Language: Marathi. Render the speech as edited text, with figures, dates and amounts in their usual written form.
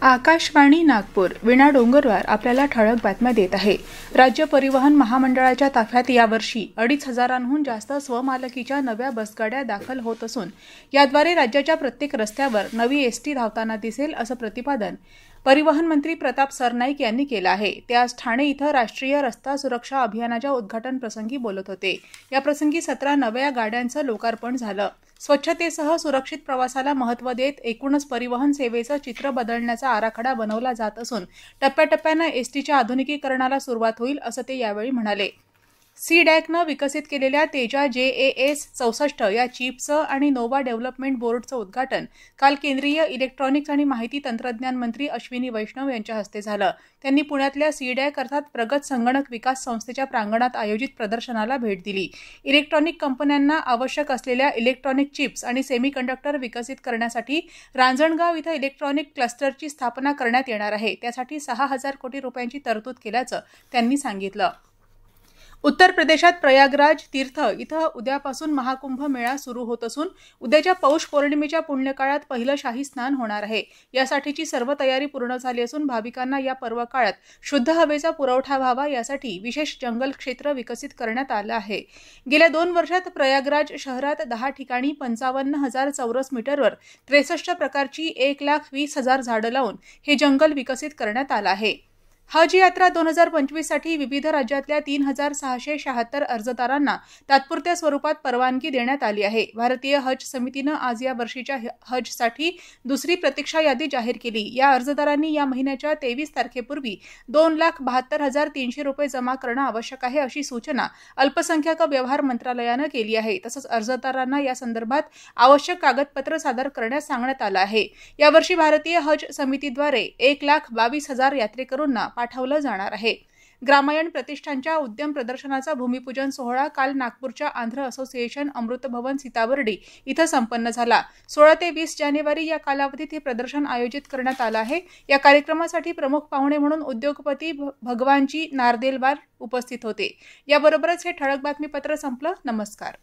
आकाशवाणी नागपूर वीणा डोंगरवार आपल्याला ठळक बातम्या देत आहे। राज्य परिवहन महामंडळाच्या ताफ्यात यावर्षी 2,500हून जास्त स्वमालकीच्या नव्या बसगाड्या दाखल होत असून याद्वारे राज्याच्या प्रत्येक रस्त्यावर नवी एसटी धावताना दिसेल असं प्रतिपादन परिवहन मंत्री प्रताप सरनाईक यांनी केलं आहे। ते आज ठाणे इथं राष्ट्रीय रस्ता सुरक्षा अभियानाच्या उद्घाटन प्रसंगी बोलत होते। या प्रसंगी 17 नव्या गाड्यांचं लोकार्पण झालं। स्वच्छतेसह सुरक्षित प्रवासाला महत्त्व देत एकूणच परिवहन सेवेचं चित्र बदलण्याचा आराखडा बनवला जात असून टप्प्याटप्प्याने एसटीच्या आधुनिकीकरणाला सुरुवात होईल असं ते यावेळी म्हणाले। सीडॅकनं विकसित केलेल्या तेजा JAS 64 या चिपचं आणि नोवा डेव्हलपमेंट बोर्डचं उद्घाटन काल केंद्रीय इलेक्ट्रॉनिक्स आणि माहिती तंत्रज्ञान मंत्री अश्विनी वैष्णव यांच्या हस्ते झालं। त्यांनी पुण्यातल्या सीडॅक अर्थात प्रगत संगणक विकास संस्थेच्या प्रांगणात आयोजित प्रदर्शनाला भेट दिली। इलेक्ट्रॉनिक कंपन्यांना आवश्यक असलेल्या इलेक्ट्रॉनिक चिप्स आणि सेमीकंडक्टर विकसित करण्यासाठी रांजणगाव इथं इलेक्ट्रॉनिक क्लस्टरची स्थापना करण्यात येणार आहे। त्यासाठी 6,000 कोटी रुपयांची तरतूद केल्याचं त्यांनी सांगितलं। उत्तर प्रदेशात प्रयागराज तीर्थ इथं उद्यापासून महाकुंभ मेळा सुरू होत असून उद्याच्या पौष पौर्णिमेच्या पुण्यकाळात पहिलं शाही स्नान होणार आहे। यासाठीची सर्व तयारी पूर्ण झाली असून भाविकांना या पर्व काळात शुद्ध हवेचा पुरवठा व्हावा यासाठी विशेष जंगल क्षेत्र विकसित करण्यात आलं आहे। गेल्या 2 वर्षात प्रयागराज शहरात 10 ठिकाणी 55,000 चौरस मीटरवर 63 प्रकारची 1,20,000 झाडं लावून हे जंगल विकसित करण्यात आलं आहे। हज यात्रा 2025 साठी विविध राज्यातल्या 3,676 अर्जदारांना तात्पुरत्या स्वरूपात परवानगी देण्यात आली आहे। भारतीय हज समितीनं आज या वर्षीच्या हजसाठी दुसरी प्रतीक्षा यादी जाहीर केली। या अर्जदारांनी या महिन्याच्या 23 तारखेपूर्वी 2,72,300 रुपये जमा करणं आवश्यक आहे अशी सूचना अल्पसंख्याक व्यवहार मंत्रालयानं केली आहे। तसंच अर्जदारांना या संदर्भात आवश्यक कागदपत्र सादर करण्यास सांगण्यात आलं आहे। यावर्षी भारतीय हज समितीद्वारे 1,22,000 यात्रेकरूंना पाठवलं जाणार आहे। ग्रामायण प्रतिष्ठानच्या उद्यम प्रदर्शनाचा भूमिपूजन सोहळा काल नागपूरच्या आंध्र असोसिएशन अमृत भवन सीताबर्डी इथं संपन्न झाला। 16 ते 20 जानेवारी या कालावधीत हे प्रदर्शन आयोजित करण्यात आलं आहे। या कार्यक्रमासाठी प्रमुख पाहुणे म्हणून उद्योगपती भगवानजी नारदेलवार उपस्थित होते। याबरोबरच हे ठळक बातमीपत्र संपलं। नमस्कार।